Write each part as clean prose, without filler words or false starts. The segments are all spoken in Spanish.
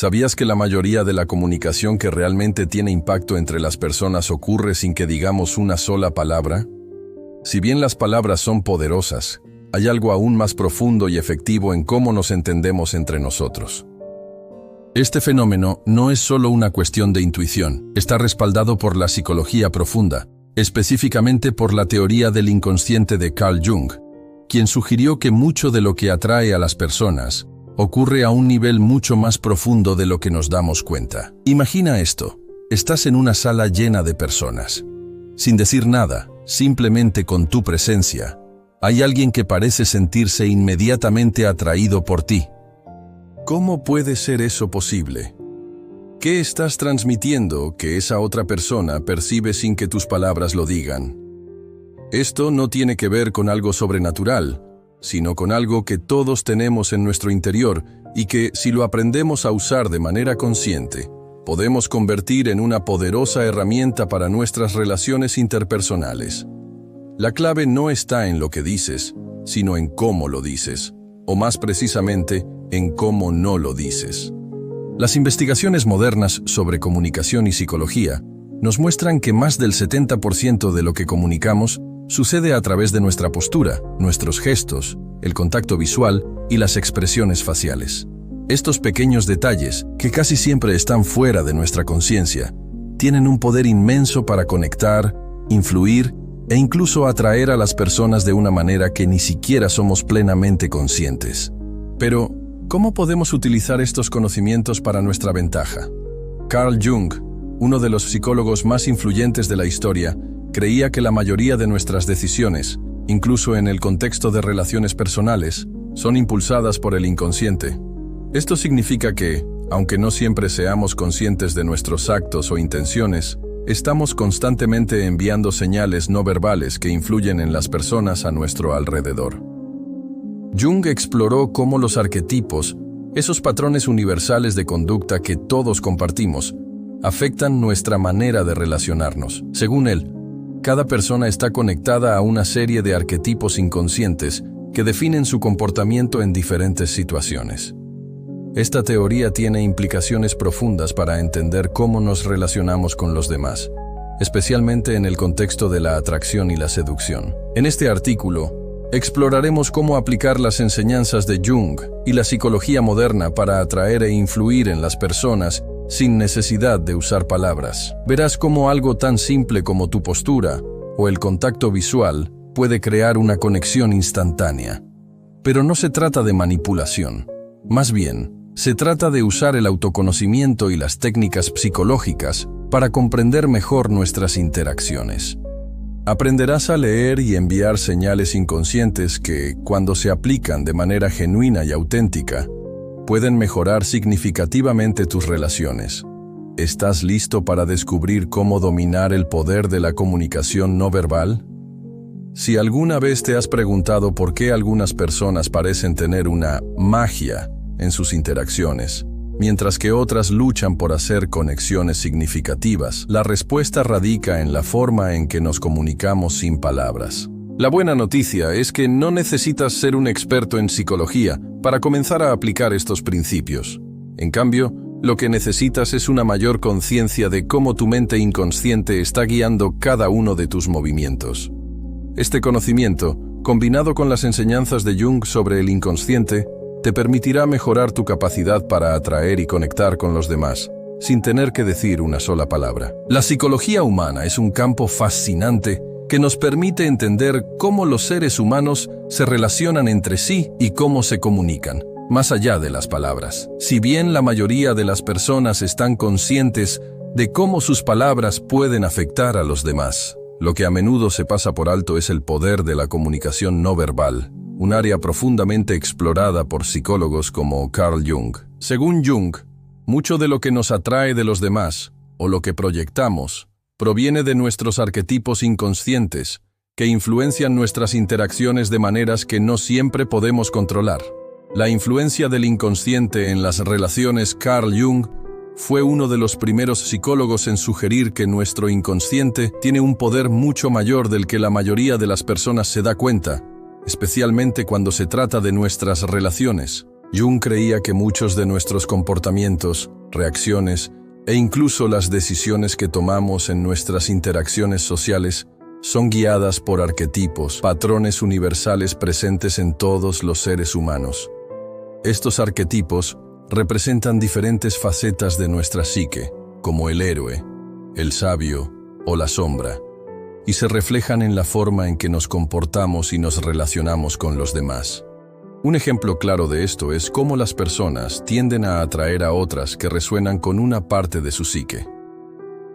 ¿Sabías que la mayoría de la comunicación que realmente tiene impacto entre las personas ocurre sin que digamos una sola palabra? Si bien las palabras son poderosas, hay algo aún más profundo y efectivo en cómo nos entendemos entre nosotros. Este fenómeno no es solo una cuestión de intuición, está respaldado por la psicología profunda, específicamente por la teoría del inconsciente de Carl Jung, quien sugirió que mucho de lo que atrae a las personas ocurre a un nivel mucho más profundo de lo que nos damos cuenta. Imagina esto, estás en una sala llena de personas. Sin decir nada, simplemente con tu presencia, hay alguien que parece sentirse inmediatamente atraído por ti. ¿Cómo puede ser eso posible? ¿Qué estás transmitiendo que esa otra persona percibe sin que tus palabras lo digan? Esto no tiene que ver con algo sobrenatural, sino con algo que todos tenemos en nuestro interior y que, si lo aprendemos a usar de manera consciente, podemos convertir en una poderosa herramienta para nuestras relaciones interpersonales. La clave no está en lo que dices, sino en cómo lo dices, o más precisamente, en cómo no lo dices. Las investigaciones modernas sobre comunicación y psicología nos muestran que más del 70% de lo que comunicamos sucede a través de nuestra postura, nuestros gestos, el contacto visual y las expresiones faciales. Estos pequeños detalles, que casi siempre están fuera de nuestra conciencia, tienen un poder inmenso para conectar, influir e incluso atraer a las personas de una manera que ni siquiera somos plenamente conscientes. Pero, ¿cómo podemos utilizar estos conocimientos para nuestra ventaja? Carl Jung, uno de los psicólogos más influyentes de la historia, creía que la mayoría de nuestras decisiones, incluso en el contexto de relaciones personales, son impulsadas por el inconsciente. Esto significa que, aunque no siempre seamos conscientes de nuestros actos o intenciones, estamos constantemente enviando señales no verbales que influyen en las personas a nuestro alrededor. Jung exploró cómo los arquetipos, esos patrones universales de conducta que todos compartimos, afectan nuestra manera de relacionarnos. Según él, cada persona está conectada a una serie de arquetipos inconscientes que definen su comportamiento en diferentes situaciones. Esta teoría tiene implicaciones profundas para entender cómo nos relacionamos con los demás, especialmente en el contexto de la atracción y la seducción. En este artículo, exploraremos cómo aplicar las enseñanzas de Jung y la psicología moderna para atraer e influir en las personas sin necesidad de usar palabras. Verás cómo algo tan simple como tu postura o el contacto visual puede crear una conexión instantánea. Pero no se trata de manipulación. Más bien, se trata de usar el autoconocimiento y las técnicas psicológicas para comprender mejor nuestras interacciones. Aprenderás a leer y enviar señales inconscientes que, cuando se aplican de manera genuina y auténtica, pueden mejorar significativamente tus relaciones. ¿Estás listo para descubrir cómo dominar el poder de la comunicación no verbal? Si alguna vez te has preguntado por qué algunas personas parecen tener una magia en sus interacciones, mientras que otras luchan por hacer conexiones significativas, la respuesta radica en la forma en que nos comunicamos sin palabras. La buena noticia es que no necesitas ser un experto en psicología para comenzar a aplicar estos principios. En cambio, lo que necesitas es una mayor conciencia de cómo tu mente inconsciente está guiando cada uno de tus movimientos. Este conocimiento, combinado con las enseñanzas de Jung sobre el inconsciente, te permitirá mejorar tu capacidad para atraer y conectar con los demás, sin tener que decir una sola palabra. La psicología humana es un campo fascinante que nos permite entender cómo los seres humanos se relacionan entre sí y cómo se comunican, más allá de las palabras. Si bien la mayoría de las personas están conscientes de cómo sus palabras pueden afectar a los demás, lo que a menudo se pasa por alto es el poder de la comunicación no verbal, un área profundamente explorada por psicólogos como Carl Jung. Según Jung, mucho de lo que nos atrae de los demás, o lo que proyectamos, proviene de nuestros arquetipos inconscientes, que influencian nuestras interacciones de maneras que no siempre podemos controlar. La influencia del inconsciente en las relaciones. Carl Jung fue uno de los primeros psicólogos en sugerir que nuestro inconsciente tiene un poder mucho mayor del que la mayoría de las personas se da cuenta, especialmente cuando se trata de nuestras relaciones. Jung creía que muchos de nuestros comportamientos, reacciones e incluso las decisiones que tomamos en nuestras interacciones sociales son guiadas por arquetipos, patrones universales presentes en todos los seres humanos. Estos arquetipos representan diferentes facetas de nuestra psique, como el héroe, el sabio o la sombra, y se reflejan en la forma en que nos comportamos y nos relacionamos con los demás. Un ejemplo claro de esto es cómo las personas tienden a atraer a otras que resuenan con una parte de su psique.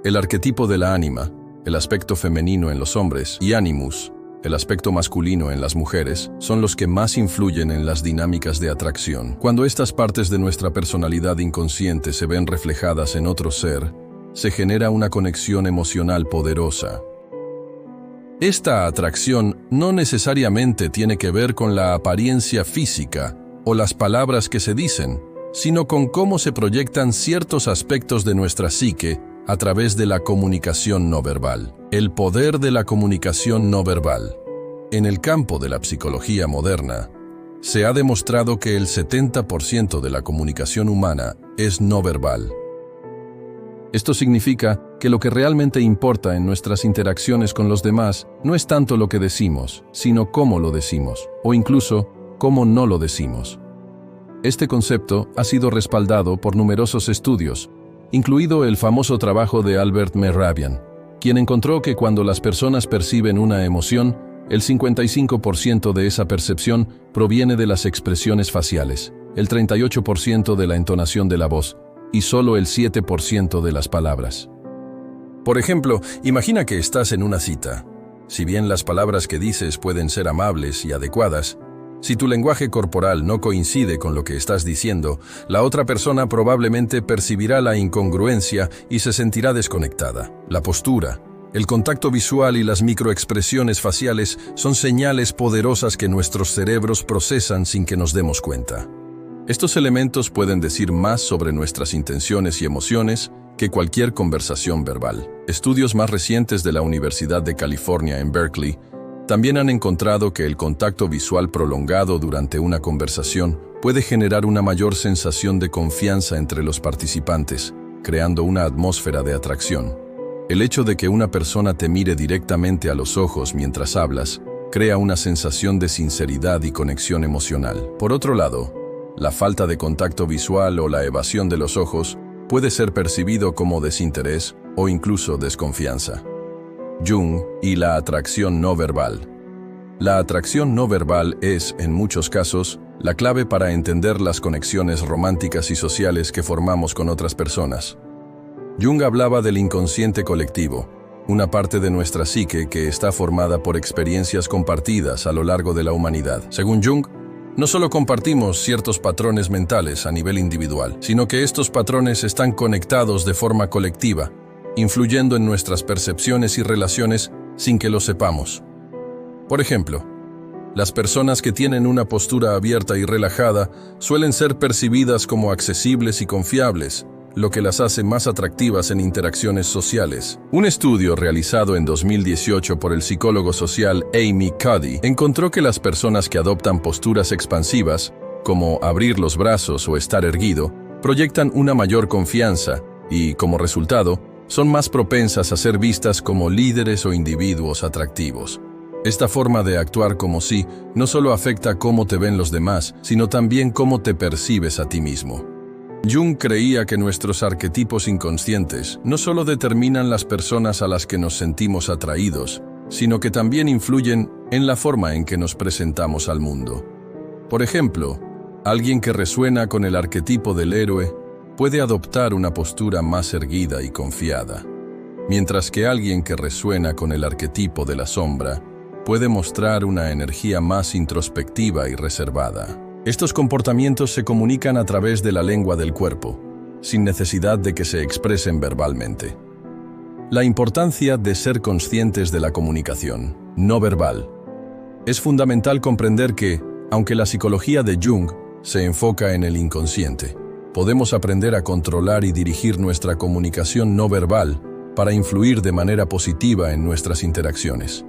El arquetipo de la ánima, el aspecto femenino en los hombres, y animus, el aspecto masculino en las mujeres, son los que más influyen en las dinámicas de atracción. Cuando estas partes de nuestra personalidad inconsciente se ven reflejadas en otro ser, se genera una conexión emocional poderosa. Esta atracción no necesariamente tiene que ver con la apariencia física o las palabras que se dicen, sino con cómo se proyectan ciertos aspectos de nuestra psique a través de la comunicación no verbal. El poder de la comunicación no verbal. En el campo de la psicología moderna, se ha demostrado que el 70% de la comunicación humana es no verbal. Esto significa que lo que realmente importa en nuestras interacciones con los demás no es tanto lo que decimos, sino cómo lo decimos, o incluso cómo no lo decimos. Este concepto ha sido respaldado por numerosos estudios, incluido el famoso trabajo de Albert Mehrabian, quien encontró que cuando las personas perciben una emoción, el 55% de esa percepción proviene de las expresiones faciales, el 38% de la entonación de la voz, y solo el 7% de las palabras. Por ejemplo, imagina que estás en una cita. Si bien las palabras que dices pueden ser amables y adecuadas, si tu lenguaje corporal no coincide con lo que estás diciendo, la otra persona probablemente percibirá la incongruencia y se sentirá desconectada. La postura, el contacto visual y las microexpresiones faciales son señales poderosas que nuestros cerebros procesan sin que nos demos cuenta. Estos elementos pueden decir más sobre nuestras intenciones y emociones que cualquier conversación verbal. Estudios más recientes de la Universidad de California en Berkeley también han encontrado que el contacto visual prolongado durante una conversación puede generar una mayor sensación de confianza entre los participantes, creando una atmósfera de atracción. El hecho de que una persona te mire directamente a los ojos mientras hablas crea una sensación de sinceridad y conexión emocional. Por otro lado, la falta de contacto visual o la evasión de los ojos puede ser percibido como desinterés o incluso desconfianza. Jung y la atracción no verbal. La atracción no verbal es, en muchos casos, la clave para entender las conexiones románticas y sociales que formamos con otras personas. Jung hablaba del inconsciente colectivo, una parte de nuestra psique que está formada por experiencias compartidas a lo largo de la humanidad. Según Jung, no solo compartimos ciertos patrones mentales a nivel individual, sino que estos patrones están conectados de forma colectiva, influyendo en nuestras percepciones y relaciones sin que lo sepamos. Por ejemplo, las personas que tienen una postura abierta y relajada suelen ser percibidas como accesibles y confiables, lo que las hace más atractivas en interacciones sociales. Un estudio realizado en 2018 por el psicólogo social Amy Cuddy encontró que las personas que adoptan posturas expansivas, como abrir los brazos o estar erguido, proyectan una mayor confianza y, como resultado, son más propensas a ser vistas como líderes o individuos atractivos. Esta forma de actuar como sí no solo afecta cómo te ven los demás, sino también cómo te percibes a ti mismo. Jung creía que nuestros arquetipos inconscientes no solo determinan las personas a las que nos sentimos atraídos, sino que también influyen en la forma en que nos presentamos al mundo. Por ejemplo, alguien que resuena con el arquetipo del héroe puede adoptar una postura más erguida y confiada, mientras que alguien que resuena con el arquetipo de la sombra puede mostrar una energía más introspectiva y reservada. Estos comportamientos se comunican a través de la lengua del cuerpo, sin necesidad de que se expresen verbalmente. La importancia de ser conscientes de la comunicación no verbal. Es fundamental comprender que, aunque la psicología de Jung se enfoca en el inconsciente, podemos aprender a controlar y dirigir nuestra comunicación no verbal para influir de manera positiva en nuestras interacciones.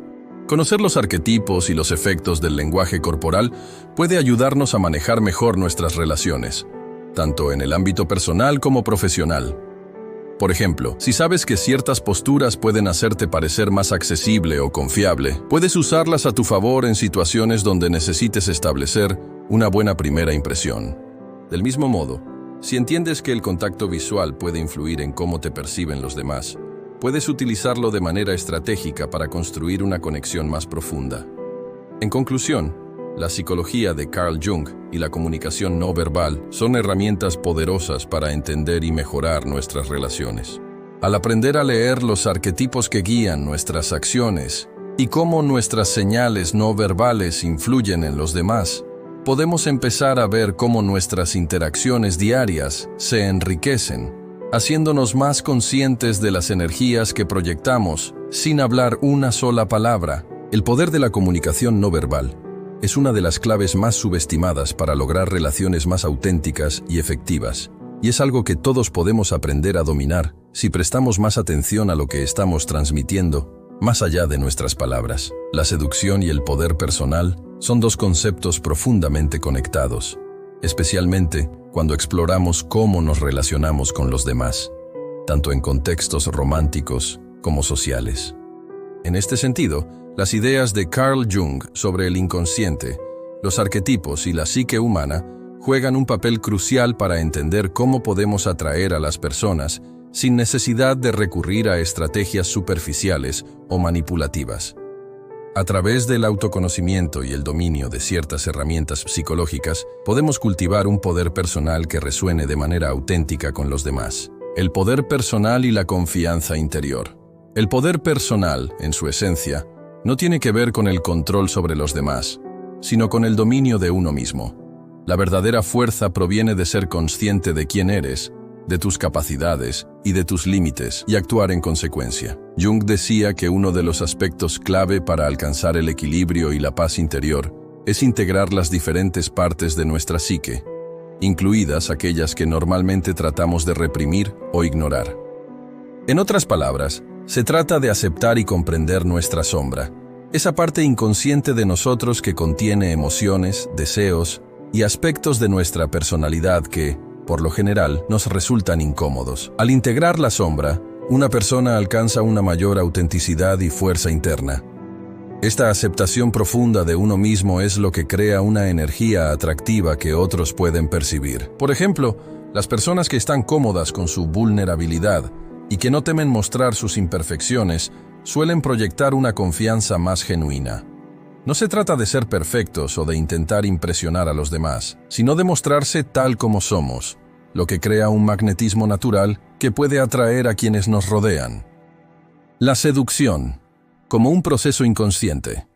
Conocer los arquetipos y los efectos del lenguaje corporal puede ayudarnos a manejar mejor nuestras relaciones, tanto en el ámbito personal como profesional. Por ejemplo, si sabes que ciertas posturas pueden hacerte parecer más accesible o confiable, puedes usarlas a tu favor en situaciones donde necesites establecer una buena primera impresión. Del mismo modo, si entiendes que el contacto visual puede influir en cómo te perciben los demás, puedes utilizarlo de manera estratégica para construir una conexión más profunda. En conclusión, la psicología de Carl Jung y la comunicación no verbal son herramientas poderosas para entender y mejorar nuestras relaciones. Al aprender a leer los arquetipos que guían nuestras acciones y cómo nuestras señales no verbales influyen en los demás, podemos empezar a ver cómo nuestras interacciones diarias se enriquecen, haciéndonos más conscientes de las energías que proyectamos sin hablar una sola palabra. El poder de la comunicación no verbal es una de las claves más subestimadas para lograr relaciones más auténticas y efectivas, y es algo que todos podemos aprender a dominar si prestamos más atención a lo que estamos transmitiendo, más allá de nuestras palabras. La seducción y el poder personal son dos conceptos profundamente conectados, especialmente cuando exploramos cómo nos relacionamos con los demás, tanto en contextos románticos como sociales. En este sentido, las ideas de Carl Jung sobre el inconsciente, los arquetipos y la psique humana juegan un papel crucial para entender cómo podemos atraer a las personas sin necesidad de recurrir a estrategias superficiales o manipulativas. A través del autoconocimiento y el dominio de ciertas herramientas psicológicas, podemos cultivar un poder personal que resuene de manera auténtica con los demás. El poder personal y la confianza interior. El poder personal, en su esencia, no tiene que ver con el control sobre los demás, sino con el dominio de uno mismo. La verdadera fuerza proviene de ser consciente de quién eres, de tus capacidades y de tus límites, y actuar en consecuencia. Jung decía que uno de los aspectos clave para alcanzar el equilibrio y la paz interior es integrar las diferentes partes de nuestra psique, incluidas aquellas que normalmente tratamos de reprimir o ignorar. En otras palabras, se trata de aceptar y comprender nuestra sombra, esa parte inconsciente de nosotros que contiene emociones, deseos y aspectos de nuestra personalidad que, por lo general, nos resultan incómodos. Al integrar la sombra, una persona alcanza una mayor autenticidad y fuerza interna. Esta aceptación profunda de uno mismo es lo que crea una energía atractiva que otros pueden percibir. Por ejemplo, las personas que están cómodas con su vulnerabilidad y que no temen mostrar sus imperfecciones suelen proyectar una confianza más genuina. No se trata de ser perfectos o de intentar impresionar a los demás, sino de mostrarse tal como somos, lo que crea un magnetismo natural que puede atraer a quienes nos rodean. La seducción, como un proceso inconsciente.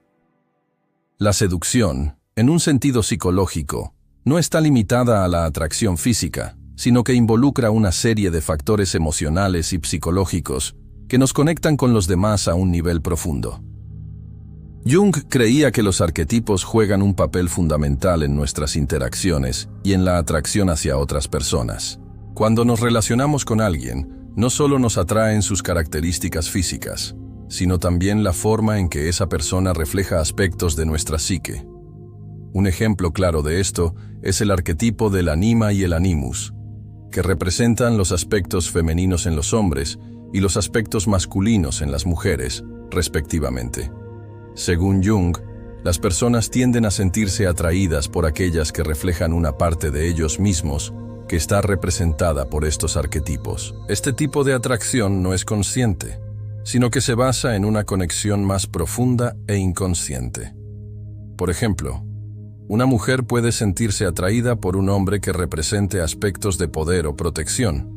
La seducción, en un sentido psicológico, no está limitada a la atracción física, sino que involucra una serie de factores emocionales y psicológicos que nos conectan con los demás a un nivel profundo. Jung creía que los arquetipos juegan un papel fundamental en nuestras interacciones y en la atracción hacia otras personas. Cuando nos relacionamos con alguien, no solo nos atraen sus características físicas, sino también la forma en que esa persona refleja aspectos de nuestra psique. Un ejemplo claro de esto es el arquetipo del anima y el animus, que representan los aspectos femeninos en los hombres y los aspectos masculinos en las mujeres, respectivamente. Según Jung, las personas tienden a sentirse atraídas por aquellas que reflejan una parte de ellos mismos que está representada por estos arquetipos. Este tipo de atracción no es consciente, sino que se basa en una conexión más profunda e inconsciente. Por ejemplo, una mujer puede sentirse atraída por un hombre que represente aspectos de poder o protección,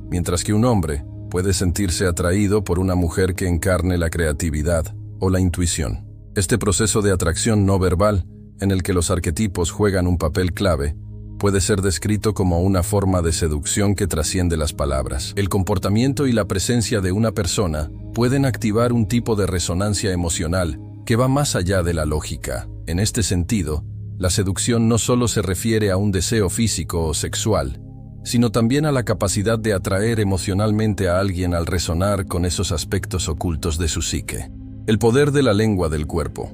mientras que un hombre puede sentirse atraído por una mujer que encarne la creatividad o la intuición. Este proceso de atracción no verbal, en el que los arquetipos juegan un papel clave, puede ser descrito como una forma de seducción que trasciende las palabras. El comportamiento y la presencia de una persona pueden activar un tipo de resonancia emocional que va más allá de la lógica. En este sentido, la seducción no solo se refiere a un deseo físico o sexual, sino también a la capacidad de atraer emocionalmente a alguien al resonar con esos aspectos ocultos de su psique. El poder de la lengua del cuerpo.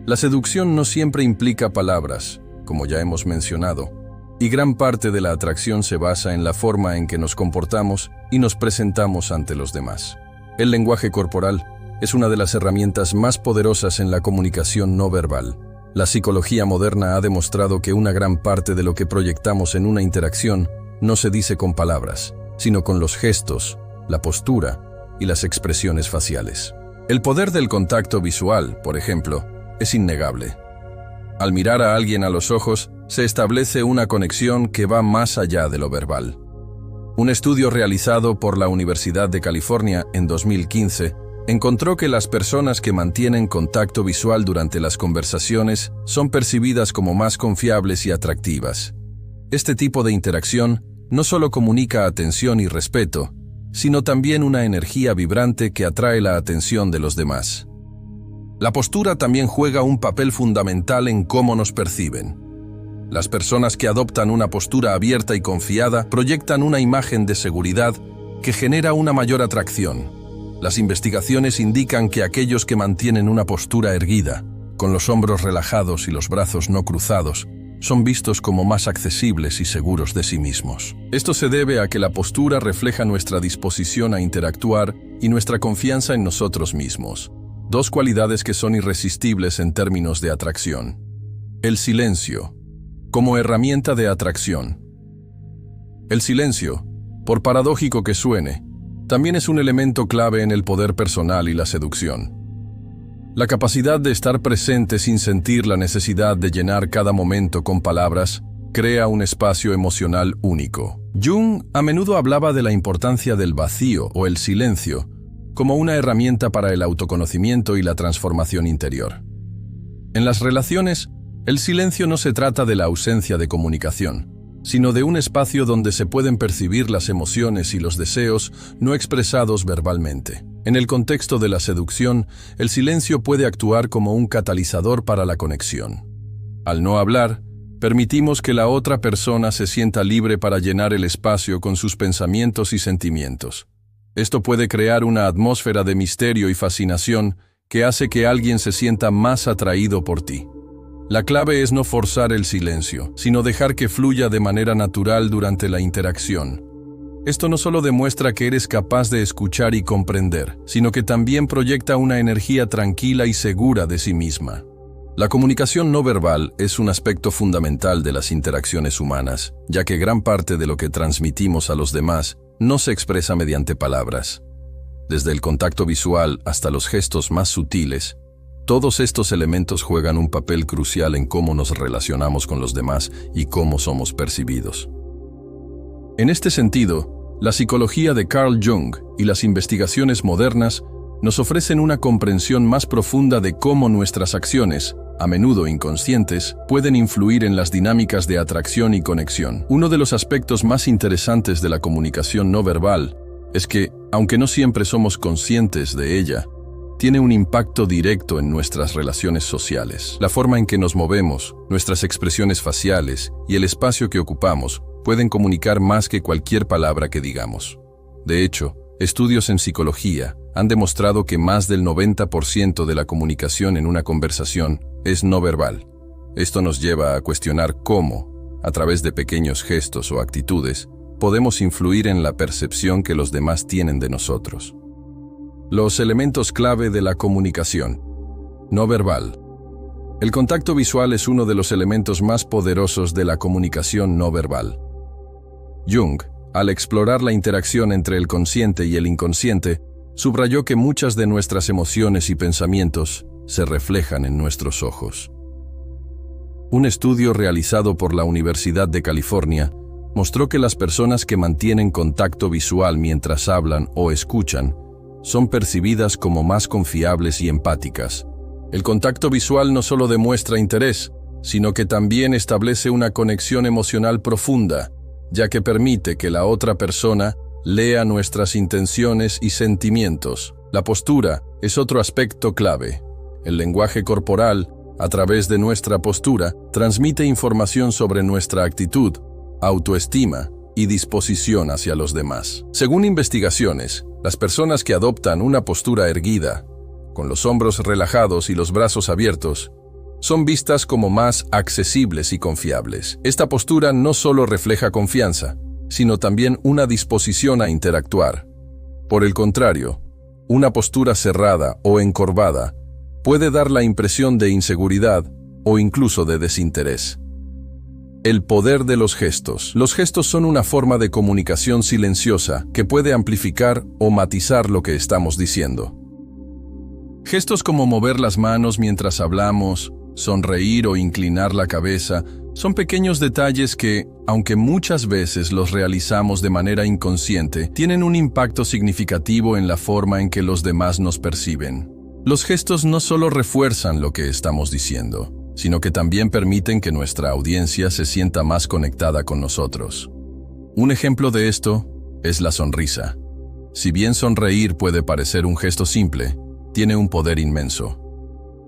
La seducción no siempre implica palabras, como ya hemos mencionado, y gran parte de la atracción se basa en la forma en que nos comportamos y nos presentamos ante los demás. El lenguaje corporal es una de las herramientas más poderosas en la comunicación no verbal. La psicología moderna ha demostrado que una gran parte de lo que proyectamos en una interacción no se dice con palabras, sino con los gestos, la postura y las expresiones faciales. El poder del contacto visual, por ejemplo, es innegable. Al mirar a alguien a los ojos, se establece una conexión que va más allá de lo verbal. Un estudio realizado por la Universidad de California en 2015 encontró que las personas que mantienen contacto visual durante las conversaciones son percibidas como más confiables y atractivas. Este tipo de interacción no solo comunica atención y respeto, sino también una energía vibrante que atrae la atención de los demás. La postura también juega un papel fundamental en cómo nos perciben. Las personas que adoptan una postura abierta y confiada proyectan una imagen de seguridad que genera una mayor atracción. Las investigaciones indican que aquellos que mantienen una postura erguida, con los hombros relajados y los brazos no cruzados, son vistos como más accesibles y seguros de sí mismos. Esto se debe a que la postura refleja nuestra disposición a interactuar y nuestra confianza en nosotros mismos, dos cualidades que son irresistibles en términos de atracción. El silencio, como herramienta de atracción. El silencio, por paradójico que suene, también es un elemento clave en el poder personal y la seducción. La capacidad de estar presente sin sentir la necesidad de llenar cada momento con palabras crea un espacio emocional único. Jung a menudo hablaba de la importancia del vacío o el silencio como una herramienta para el autoconocimiento y la transformación interior. En las relaciones, el silencio no se trata de la ausencia de comunicación, sino de un espacio donde se pueden percibir las emociones y los deseos no expresados verbalmente. En el contexto de la seducción, el silencio puede actuar como un catalizador para la conexión. Al no hablar, permitimos que la otra persona se sienta libre para llenar el espacio con sus pensamientos y sentimientos. Esto puede crear una atmósfera de misterio y fascinación que hace que alguien se sienta más atraído por ti. La clave es no forzar el silencio, sino dejar que fluya de manera natural durante la interacción. Esto no solo demuestra que eres capaz de escuchar y comprender, sino que también proyecta una energía tranquila y segura de sí misma. La comunicación no verbal es un aspecto fundamental de las interacciones humanas, ya que gran parte de lo que transmitimos a los demás no se expresa mediante palabras. Desde el contacto visual hasta los gestos más sutiles, todos estos elementos juegan un papel crucial en cómo nos relacionamos con los demás y cómo somos percibidos. En este sentido, la psicología de Carl Jung y las investigaciones modernas nos ofrecen una comprensión más profunda de cómo nuestras acciones, a menudo inconscientes, pueden influir en las dinámicas de atracción y conexión. Uno de los aspectos más interesantes de la comunicación no verbal es que, aunque no siempre somos conscientes de ella, tiene un impacto directo en nuestras relaciones sociales. La forma en que nos movemos, nuestras expresiones faciales y el espacio que ocupamos pueden comunicar más que cualquier palabra que digamos. De hecho, estudios en psicología han demostrado que más del 90% de la comunicación en una conversación es no verbal. Esto nos lleva a cuestionar cómo, a través de pequeños gestos o actitudes, podemos influir en la percepción que los demás tienen de nosotros. Los elementos clave de la comunicación. No verbal. El contacto visual es uno de los elementos más poderosos de la comunicación no verbal. Jung, al explorar la interacción entre el consciente y el inconsciente, subrayó que muchas de nuestras emociones y pensamientos se reflejan en nuestros ojos. Un estudio realizado por la Universidad de California mostró que las personas que mantienen contacto visual mientras hablan o escuchan son percibidas como más confiables y empáticas. El contacto visual no solo demuestra interés, sino que también establece una conexión emocional profunda, ya que permite que la otra persona lea nuestras intenciones y sentimientos. La postura es otro aspecto clave. El lenguaje corporal, a través de nuestra postura, transmite información sobre nuestra actitud, autoestima y disposición hacia los demás. Según investigaciones, las personas que adoptan una postura erguida, con los hombros relajados y los brazos abiertos, son vistas como más accesibles y confiables. Esta postura no solo refleja confianza, sino también una disposición a interactuar. Por el contrario, una postura cerrada o encorvada puede dar la impresión de inseguridad o incluso de desinterés. El poder de los gestos. Los gestos son una forma de comunicación silenciosa que puede amplificar o matizar lo que estamos diciendo. Gestos como mover las manos mientras hablamos, sonreír o inclinar la cabeza, son pequeños detalles que, aunque muchas veces los realizamos de manera inconsciente, tienen un impacto significativo en la forma en que los demás nos perciben. Los gestos no solo refuerzan lo que estamos diciendo, sino que también permiten que nuestra audiencia se sienta más conectada con nosotros. Un ejemplo de esto es la sonrisa. Si bien sonreír puede parecer un gesto simple, tiene un poder inmenso.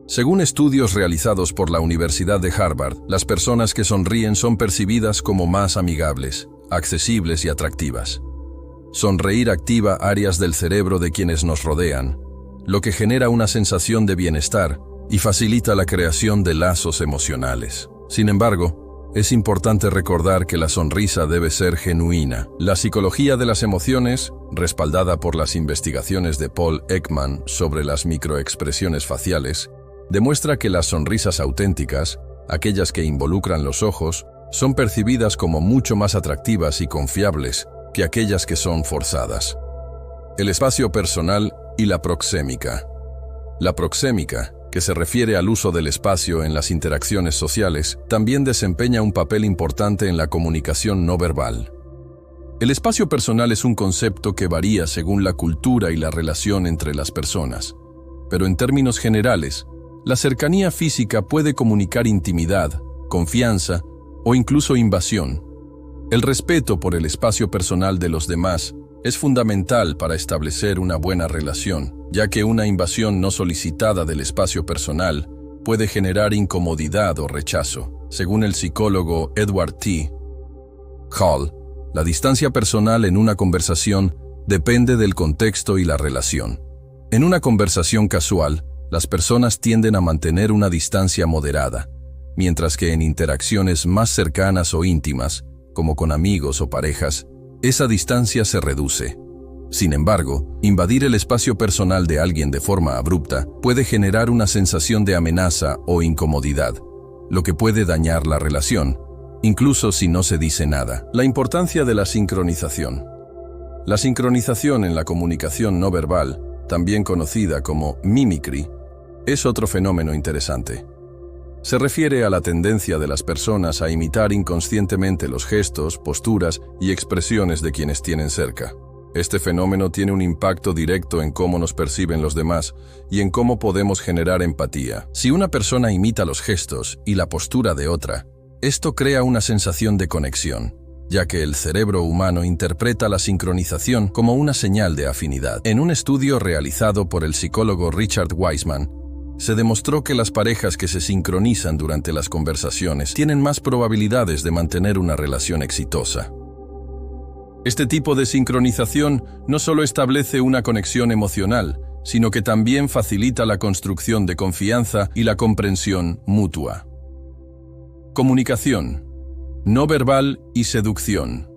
Según estudios realizados por la Universidad de Harvard, las personas que sonríen son percibidas como más amigables, accesibles y atractivas. Sonreír activa áreas del cerebro de quienes nos rodean, lo que genera una sensación de bienestar y facilita la creación de lazos emocionales. Sin embargo, es importante recordar que la sonrisa debe ser genuina. La psicología de las emociones, respaldada por las investigaciones de Paul Ekman sobre las microexpresiones faciales, demuestra que las sonrisas auténticas, aquellas que involucran los ojos, son percibidas como mucho más atractivas y confiables que aquellas que son forzadas. El espacio personal y la proxémica. La proxémica, que se refiere al uso del espacio en las interacciones sociales, también desempeña un papel importante en la comunicación no verbal. El espacio personal es un concepto que varía según la cultura y la relación entre las personas, pero en términos generales, la cercanía física puede comunicar intimidad, confianza o incluso invasión. El respeto por el espacio personal de los demás es fundamental para establecer una buena relación, ya que una invasión no solicitada del espacio personal puede generar incomodidad o rechazo. Según el psicólogo Edward T. Hall, la distancia personal en una conversación depende del contexto y la relación. En una conversación casual, las personas tienden a mantener una distancia moderada, mientras que en interacciones más cercanas o íntimas, como con amigos o parejas, esa distancia se reduce. Sin embargo, invadir el espacio personal de alguien de forma abrupta puede generar una sensación de amenaza o incomodidad, lo que puede dañar la relación, incluso si no se dice nada. La importancia de la sincronización. La sincronización en la comunicación no verbal, también conocida como mimicry, es otro fenómeno interesante. Se refiere a la tendencia de las personas a imitar inconscientemente los gestos, posturas y expresiones de quienes tienen cerca. Este fenómeno tiene un impacto directo en cómo nos perciben los demás y en cómo podemos generar empatía. Si una persona imita los gestos y la postura de otra, esto crea una sensación de conexión, ya que el cerebro humano interpreta la sincronización como una señal de afinidad. En un estudio realizado por el psicólogo Richard Wiseman, se demostró que las parejas que se sincronizan durante las conversaciones tienen más probabilidades de mantener una relación exitosa. Este tipo de sincronización no solo establece una conexión emocional, sino que también facilita la construcción de confianza y la comprensión mutua. Comunicación no verbal y seducción.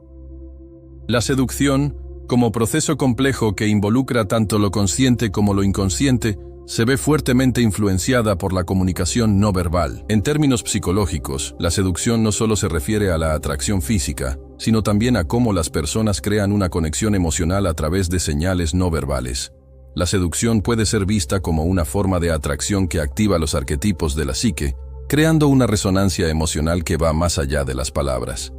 La seducción, como proceso complejo que involucra tanto lo consciente como lo inconsciente, se ve fuertemente influenciada por la comunicación no verbal. En términos psicológicos, la seducción no solo se refiere a la atracción física, sino también a cómo las personas crean una conexión emocional a través de señales no verbales. La seducción puede ser vista como una forma de atracción que activa los arquetipos de la psique, creando una resonancia emocional que va más allá de las palabras.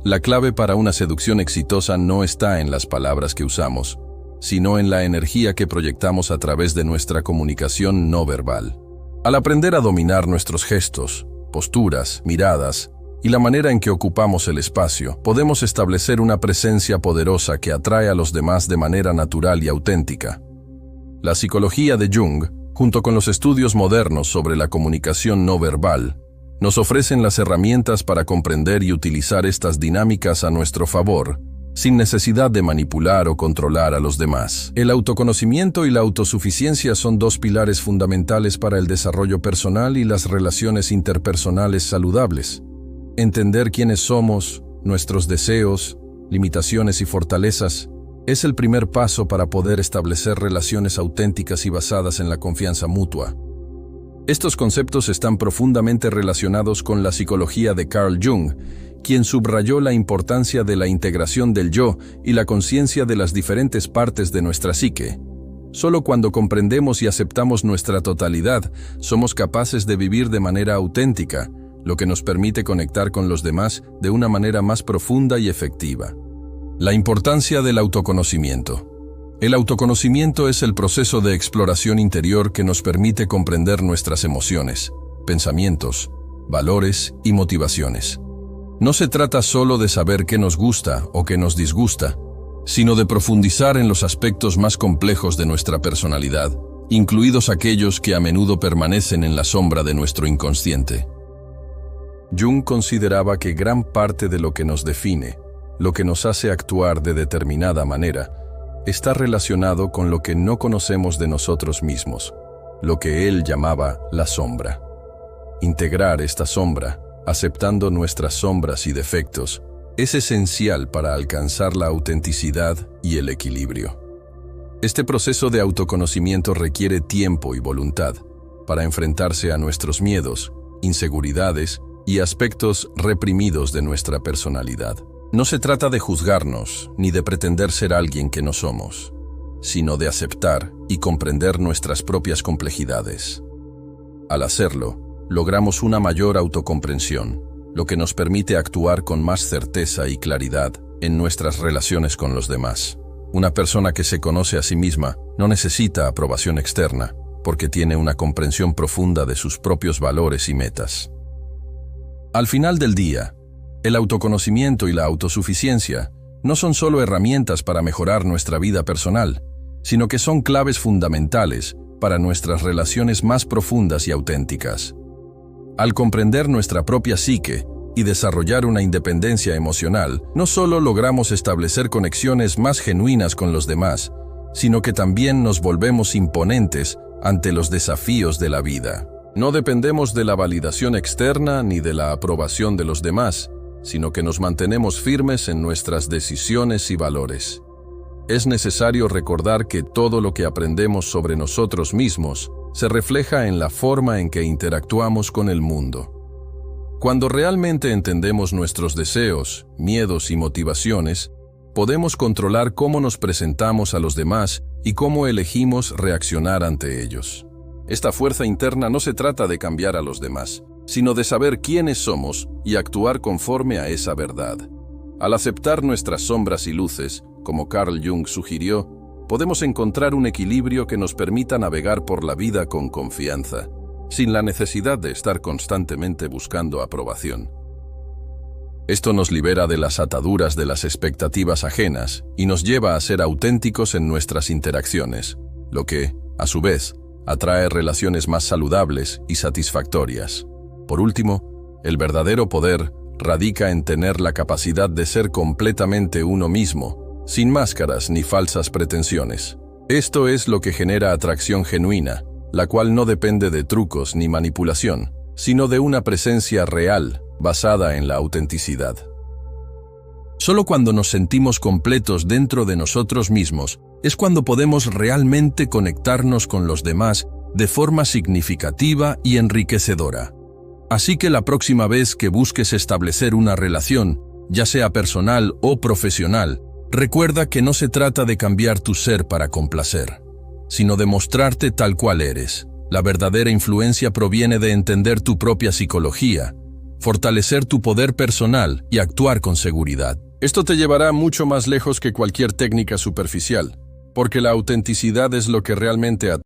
La clave para una seducción exitosa no está en las palabras que usamos, sino en la energía que proyectamos a través de nuestra comunicación no verbal. Al aprender a dominar nuestros gestos, posturas, miradas y la manera en que ocupamos el espacio, podemos establecer una presencia poderosa que atrae a los demás de manera natural y auténtica. La psicología de Jung, junto con los estudios modernos sobre la comunicación no verbal, nos ofrecen las herramientas para comprender y utilizar estas dinámicas a nuestro favor, sin necesidad de manipular o controlar a los demás. El autoconocimiento y la autosuficiencia son dos pilares fundamentales para el desarrollo personal y las relaciones interpersonales saludables. Entender quiénes somos, nuestros deseos, limitaciones y fortalezas, es el primer paso para poder establecer relaciones auténticas y basadas en la confianza mutua. Estos conceptos están profundamente relacionados con la psicología de Carl Jung, quien subrayó la importancia de la integración del yo y la conciencia de las diferentes partes de nuestra psique. Solo cuando comprendemos y aceptamos nuestra totalidad, somos capaces de vivir de manera auténtica, lo que nos permite conectar con los demás de una manera más profunda y efectiva. La importancia del autoconocimiento. El autoconocimiento es el proceso de exploración interior que nos permite comprender nuestras emociones, pensamientos, valores y motivaciones. No se trata solo de saber qué nos gusta o qué nos disgusta, sino de profundizar en los aspectos más complejos de nuestra personalidad, incluidos aquellos que a menudo permanecen en la sombra de nuestro inconsciente. Jung consideraba que gran parte de lo que nos define, lo que nos hace actuar de determinada manera, está relacionado con lo que no conocemos de nosotros mismos, lo que él llamaba la sombra. Integrar esta sombra, aceptando nuestras sombras y defectos, es esencial para alcanzar la autenticidad y el equilibrio. Este proceso de autoconocimiento requiere tiempo y voluntad para enfrentarse a nuestros miedos, inseguridades y aspectos reprimidos de nuestra personalidad. No se trata de juzgarnos ni de pretender ser alguien que no somos, sino de aceptar y comprender nuestras propias complejidades. Al hacerlo, logramos una mayor autocomprensión, lo que nos permite actuar con más certeza y claridad en nuestras relaciones con los demás. Una persona que se conoce a sí misma no necesita aprobación externa, porque tiene una comprensión profunda de sus propios valores y metas. Al final del día, el autoconocimiento y la autosuficiencia no son solo herramientas para mejorar nuestra vida personal, sino que son claves fundamentales para nuestras relaciones más profundas y auténticas. Al comprender nuestra propia psique y desarrollar una independencia emocional, no solo logramos establecer conexiones más genuinas con los demás, sino que también nos volvemos imponentes ante los desafíos de la vida. No dependemos de la validación externa ni de la aprobación de los demás, sino que nos mantenemos firmes en nuestras decisiones y valores. Es necesario recordar que todo lo que aprendemos sobre nosotros mismos se refleja en la forma en que interactuamos con el mundo. Cuando realmente entendemos nuestros deseos, miedos y motivaciones, podemos controlar cómo nos presentamos a los demás y cómo elegimos reaccionar ante ellos. Esta fuerza interna no se trata de cambiar a los demás, sino de saber quiénes somos y actuar conforme a esa verdad. Al aceptar nuestras sombras y luces, como Carl Jung sugirió, podemos encontrar un equilibrio que nos permita navegar por la vida con confianza, sin la necesidad de estar constantemente buscando aprobación. Esto nos libera de las ataduras de las expectativas ajenas y nos lleva a ser auténticos en nuestras interacciones, lo que, a su vez, atrae relaciones más saludables y satisfactorias. Por último, el verdadero poder radica en tener la capacidad de ser completamente uno mismo, sin máscaras ni falsas pretensiones. Esto es lo que genera atracción genuina, la cual no depende de trucos ni manipulación, sino de una presencia real, basada en la autenticidad. Solo cuando nos sentimos completos dentro de nosotros mismos es cuando podemos realmente conectarnos con los demás de forma significativa y enriquecedora. Así que la próxima vez que busques establecer una relación, ya sea personal o profesional, recuerda que no se trata de cambiar tu ser para complacer, sino de mostrarte tal cual eres. La verdadera influencia proviene de entender tu propia psicología, fortalecer tu poder personal y actuar con seguridad. Esto te llevará mucho más lejos que cualquier técnica superficial, porque la autenticidad es lo que realmente atrae.